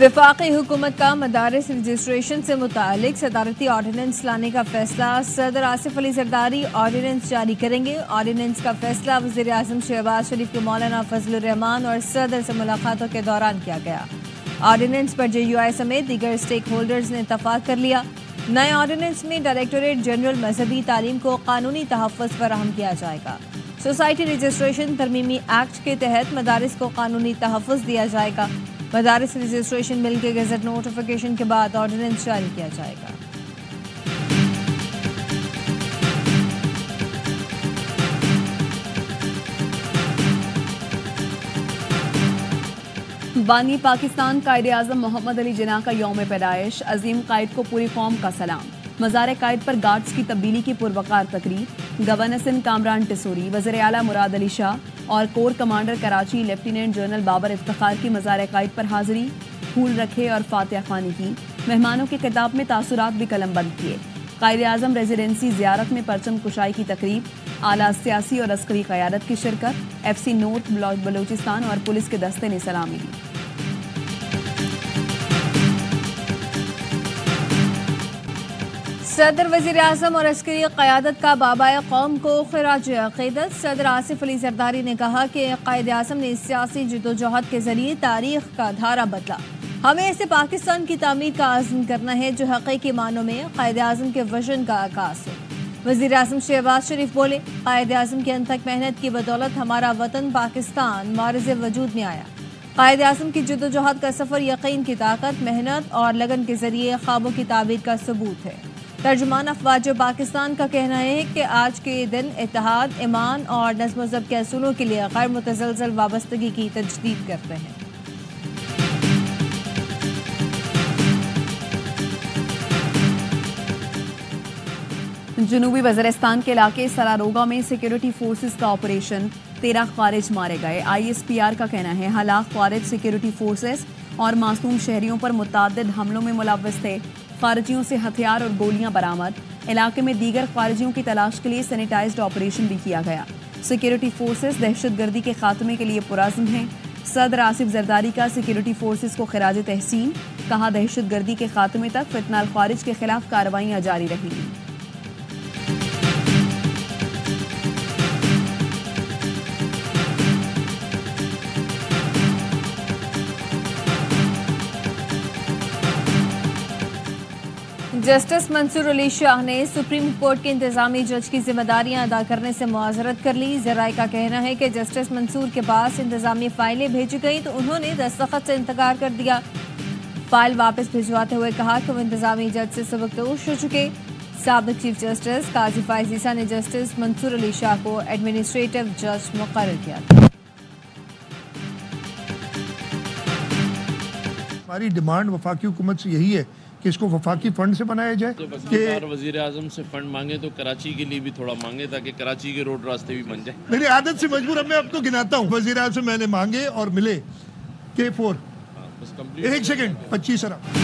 وفاقی حکومت کا مدارس رجسٹریشن سے متعلق صدارتی آرڈیننس لانے کا فیصلہ، صدر آصف علی زرداری آرڈیننس جاری کریں گے۔ آرڈیننس کا فیصلہ وزیر اعظم شہباز شریف کے مولانا فضل الرحمان اور صدر سے ملاقاتوں کے دوران کیا گیا۔ آرڈیننس پر JUI سمیت دیگر اسٹیک ہولڈرز نے اتفاق کر لیا۔ نئے آرڈیننس میں ڈائریکٹوریٹ جنرل مذہبی تعلیم کو قانونی تحفظ فراہم کیا جائے گا۔ سوسائٹی رجسٹریشن ترمیمی ایکٹ کے تحت مدارس کو قانونی تحفظ دیا جائے گا۔ مدارس رجسٹریشن بل کے گزٹ نوٹیفیکیشن کے بعد آرڈیننس جاری کیا جائے گا۔ بانی پاکستان قائد اعظم محمد علی جناح کا یوم پیدائش، عظیم قائد کو پوری قوم کا سلام۔ مزار قائد پر گارڈز کی تبدیلی کی پروقار تقریب، گورنر سندھ کامران ٹسوری، وزیر اعلیٰ مراد علی شاہ اور corps commander Karachi lieutenant general Babar Iftikhar کی مزار قائد پر حاضری، پھول رکھے اور فاتحہ خوانی کی۔ مہمانوں کے خطاب میں تاثرات بھی قلم بند کیے۔ قائد اعظم ریزیڈنسی زیارت میں پرچم کشائی کی تقریب، اعلیٰ سیاسی اور عسکری قیادت کی شرکت، FC نورتھ بلوچستان اور پولیس کے دستے نے سلامی دی۔ صدر وزیر اعظم اور عسکری قیادت کا بابائے قوم کو خراج عقیدت۔ صدر آصف علی زرداری نے کہا کہ قائد اعظم نے سیاسی جدوجہد کے ذریعے تاریخ کا دھارا بدلا۔ ہمیں ایسے پاکستان کی تعمیر کا عزم کرنا ہے جو حقیقی معنوں میں قائد اعظم کے وژن کا عکاس ہو۔ وزیر اعظم شہباز شریف بولے، قائد اعظم کی انتھک محنت کی بدولت ہمارا وطن پاکستان معرض وجود میں آیا۔ قائد اعظم کی جدوجہد کا سفر یقین کی طاقت، محنت اور لگن کے ذریعے خوابوں کی تعبیر کا ثبوت ہے۔ ترجمان افواج پاکستان کا کہنا ہے کہ آج کے دن اتحاد، ایمان اور نظم و ضبط کے اصولوں کے لیے غیر متزلزل وابستگی کی تجدید کرتے ہیں۔ جنوبی وزیرستان کے علاقے سراروگا میں سیکیورٹی فورسز کا آپریشن، 13 خوارج مارے گئے۔ ISPR کا کہنا ہے ہلاک خوارج سیکیورٹی فورسز اور معصوم شہریوں پر متعدد حملوں میں ملوث تھے۔ خارجیوں سے ہتھیار اور گولیاں برآمد۔ علاقے میں دیگر خارجیوں کی تلاش کے لیے سینیٹائزڈ آپریشن بھی کیا گیا۔ سیکیورٹی فورسز دہشت گردی کے خاتمے کے لیے پرعزم ہیں۔ صدر آصف زرداری کا سیکیورٹی فورسز کو خراج تحسین، کہا دہشت گردی کے خاتمے تک فتنہ الخوارج کے خلاف کارروائیاں جاری رہیں گی۔ جسٹس منصور علی شاہ نے سپریم کورٹ کے انتظامی جج کی ذمہ داریاں ادا کرنے سے معذرت کر لی۔ ذرائع کا کہنا ہے کہ جسٹس منصور کے پاس انتظامی فائلیں بھیجی گئیں تو انہوں نے دستخط سے انکار کر دیا۔ فائل واپس بھجواتے ہوئے کہا کہ وہ انتظامی جج سے سبکدوش ہو چکے۔ سابق چیف جسٹس قاضی فائز عیسیٰ نے جسٹس منصور علی شاہ کو ایڈمنسٹریٹو جج مقرر کیا تھا۔ ہماری ڈیمانڈ وفاقی حکومت سے یہی ہے کہ اس کو وفاقی فنڈ سے بنایا جائے۔ جب اقتدار وزیر اعظم سے فنڈ مانگے تو کراچی کے لیے بھی تھوڑا مانگے تاکہ کراچی کے روڈ راستے بھی بن جائیں۔ میری عادت سے مجبور اب میں اب تو گناتا ہوں وزیر اعظم سے میں نے مانگے اور ملے K4 ایک سیکنڈ 25 ارب۔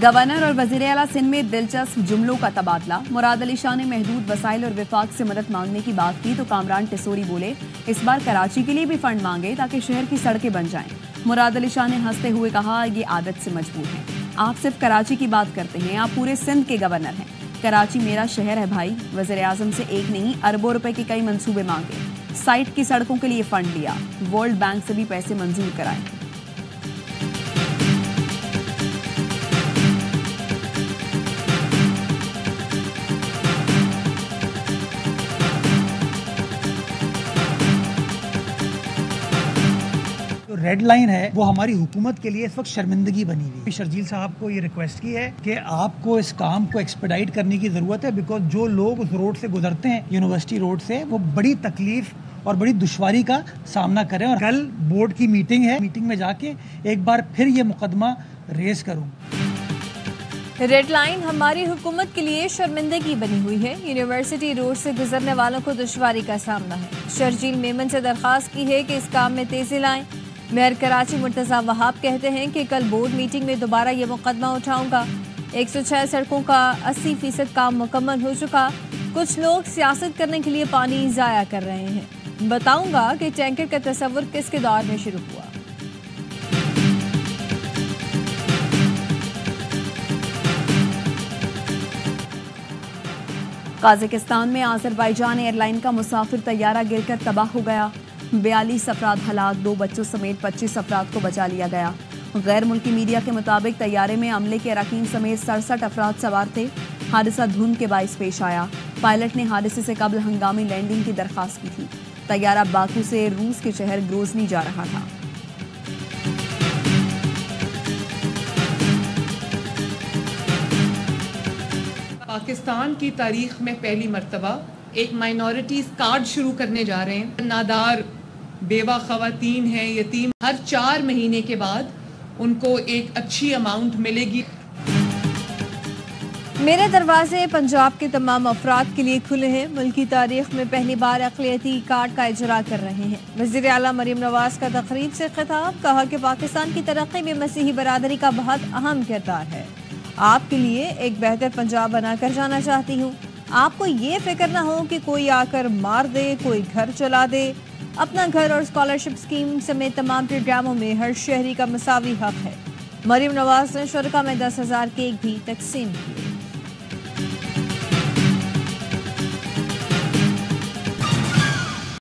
گورنر اور وزیر اعلیٰ سندھ میں دلچسپ جملوں کا تبادلہ۔ مراد علی شاہ نے محدود وسائل اور وفاق سے مدد مانگنے کی بات کی تو کامران ٹسوری بولے اس بار کراچی کے لیے بھی فنڈ مانگے تاکہ شہر کی سڑکیں بن جائیں۔ مراد علی شاہ نے ہنستے ہوئے کہا یہ عادت سے مجبور ہیں، آپ صرف کراچی کی بات کرتے ہیں، آپ پورے سندھ کے گورنر ہیں۔ کراچی میرا شہر ہے بھائی۔ وزیر اعظم سے ایک نہیں اربوں روپے کے کئی منصوبے مانگے، سائٹ کی سڑکوں کے لیے فنڈ لیا، ورلڈ بینک سے بھی پیسے منظور کرائے۔ ریڈ لائن ہے وہ ہماری حکومت کے لیے اس وقت شرمندگی بنی ہوئی۔ شرجیل صاحب کو یہ ریکویسٹ کی ہے کہ آپ کو اس کام کو ایکسپیڈائٹ کرنے کی ضرورت ہے، بیکاز جو لوگ اس روڈ سے گزرتے ہیں یونیورسٹی روڈ سے وہ بڑی تکلیف اور بڑی دشواری کا سامنا کریں۔ اور کل بورڈ کی میٹنگ ہے، میٹنگ میں جا کے ایک بار پھر یہ مقدمہ ریز کروں۔ ریڈ لائن ہماری حکومت کے لیے شرمندگی بنی ہوئی ہے، یونیورسٹی روڈ سے گزرنے والوں کو دشواری کا سامنا ہے۔ شرجیل میمن سے درخواست کی ہے کہ اس کام میں تیزی لائیں۔ میئر کراچی مرتضیٰ وہاب کہتے ہیں کہ کل بورڈ میٹنگ میں دوبارہ یہ مقدمہ اٹھاؤں گا۔ 106 سڑکوں کا 80% کام مکمل ہو چکا۔ کچھ لوگ سیاست کرنے کے لیے پانی ضائع کر رہے ہیں۔ بتاؤں گا کہ ٹینکر کا تصور کس کے دور میں شروع ہوا۔ قازقستان میں آذربائیجان ایئر لائن کا مسافر طیارہ گر کر تباہ ہو گیا. 42 افراد ہلاک، 2 بچوں سمیت 25 افراد کو بچا لیا گیا. غیر ملکی میڈیا کے مطابق طیارے میں عملے کے اراکین سمیت 67 افراد سوار تھے. حادثہ دھند کے باعث پیش آیا. پائلٹ نے حادثے سے قبل ہنگامی لینڈنگ کی درخواست کی تھی. طیارہ باکو سے روس کے شہر گروزنی جا رہا تھا. پاکستان کی تاریخ میں پہلی مرتبہ ایک مائنورٹیز کارڈ شروع کرنے جا رہے ہیں. نادار، بیوہ خواتین ہیں، یتیم، ہر 4 مہینے کے بعد ان کو ایک اچھی اماؤنٹ ملے گی. میرے دروازے پنجاب کے تمام افراد کے لیے کھلے ہیں. ملکی تاریخ میں پہلی بار اقلیتی کارڈ کا اجرا کر رہے ہیں. وزیر اعلیٰ مریم نواز کا تقریب سے خطاب، کہا کہ پاکستان کی ترقی میں مسیحی برادری کا بہت اہم کردار ہے. آپ کے لیے ایک بہتر پنجاب بنا کر جانا چاہتی ہوں. آپ کو یہ فکر نہ ہو کہ کوئی آ کر مار دے، کوئی گھر چلا دے. اپنا گھر اور اسکالرشپ اسکیم سمیت تمام پروگراموں میں ہر شہری کا مساوی حق ہے. مریم نواز نے شرکا میں 10,000 کیک بھی تقسیم کیے.